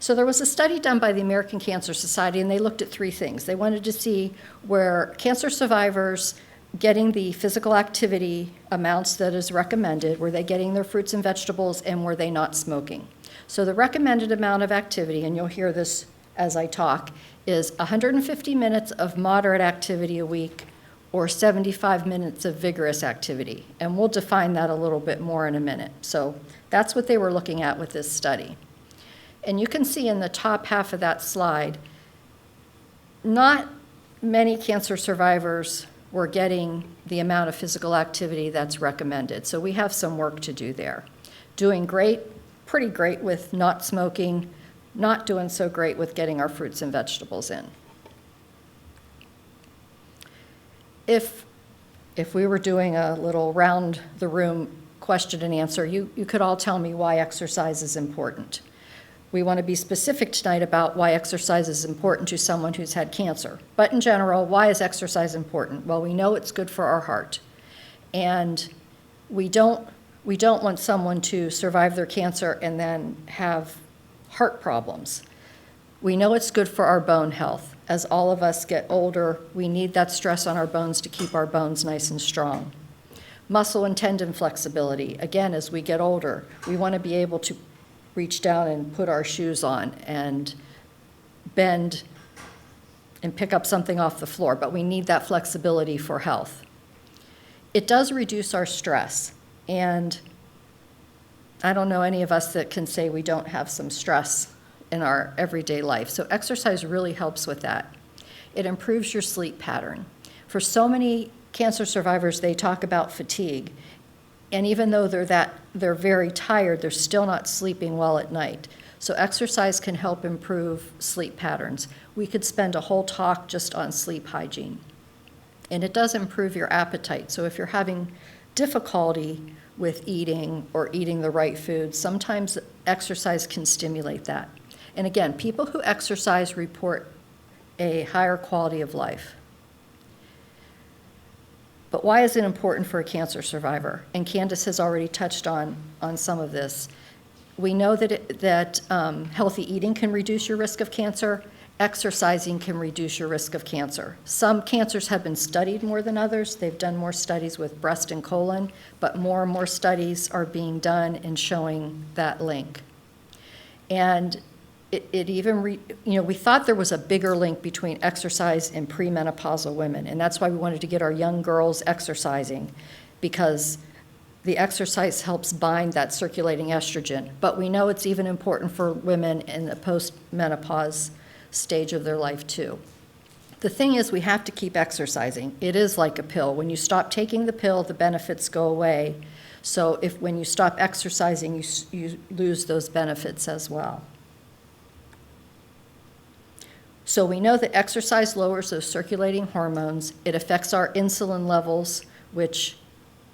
So there was a study done by the American Cancer Society, and they looked at three things. They wanted to see were cancer survivors getting the physical activity amounts that is recommended, were they getting their fruits and vegetables, and were they not smoking? So the recommended amount of activity, and you'll hear this as I talk, is 150 minutes of moderate activity a week or 75 minutes of vigorous activity. And we'll define that a little bit more in a minute. So that's what they were looking at with this study. And you can see in the top half of that slide, not many cancer survivors were getting the amount of physical activity that's recommended. So we have some work to do there. Doing great, pretty great with not smoking, not doing so great with getting our fruits and vegetables in. If we were doing a little round the room question and answer, you could all tell me why exercise is important. We want to be specific tonight about why exercise is important to someone who's had cancer. But in general, why is exercise important? Well, we know it's good for our heart. And we don't want someone to survive their cancer and then have heart problems. We know it's good for our bone health. As all of us get older, we need that stress on our bones to keep our bones nice and strong. Muscle and tendon flexibility. Again, as we get older, we want to be able to reach down and put our shoes on and bend and pick up something off the floor, but we need that flexibility for health. It does reduce our stress, and I don't know any of us that can say we don't have some stress in our everyday life, so exercise really helps with that. It improves your sleep pattern. For so many cancer survivors, they talk about fatigue, and even though they're very tired, they're still not sleeping well at night. So exercise can help improve sleep patterns. We could spend a whole talk just on sleep hygiene. And it does improve your appetite. So if you're having difficulty with eating or eating the right food, sometimes exercise can stimulate that. And again, people who exercise report a higher quality of life. But why is it important for a cancer survivor? And Candace has already touched on some of this. We know that healthy eating can reduce your risk of cancer. Exercising can reduce your risk of cancer. Some cancers have been studied more than others. They've done more studies with breast and colon, but more and more studies are being done in showing that link. And it even, we thought there was a bigger link between exercise and premenopausal women, and that's why we wanted to get our young girls exercising, because the exercise helps bind that circulating estrogen. But we know it's even important for women in the post-menopause stage of their life too. The thing is, we have to keep exercising. It is like a pill. When you stop taking the pill, the benefits go away. So when you stop exercising, you lose those benefits as well. So we know that exercise lowers those circulating hormones. It affects our insulin levels, which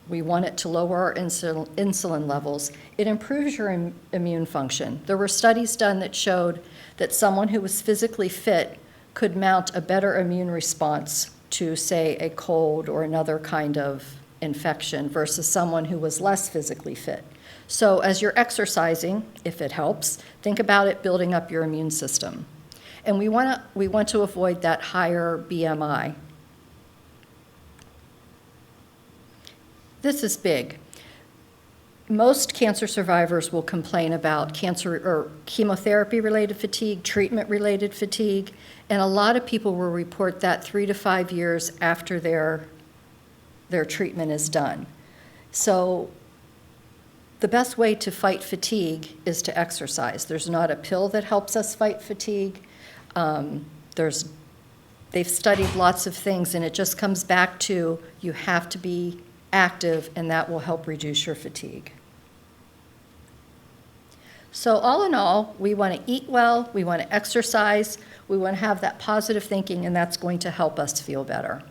we want it to lower our insulin levels. It improves your immune function. There were studies done that showed that someone who was physically fit could mount a better immune response to, say, a cold or another kind of infection versus someone who was less physically fit. So as you're exercising, if it helps, think about it building up your immune system. And we want to avoid that higher BMI. This is big. Most cancer survivors will complain about cancer or chemotherapy-related fatigue, treatment-related fatigue, and a lot of people will report that 3 to 5 years after their treatment is done. So the best way to fight fatigue is to exercise. There's not a pill that helps us fight fatigue. They've studied lots of things, and it just comes back to you have to be active, and that will help reduce your fatigue. So all in all, we want to eat well, we want to exercise, we want to have that positive thinking, and that's going to help us feel better.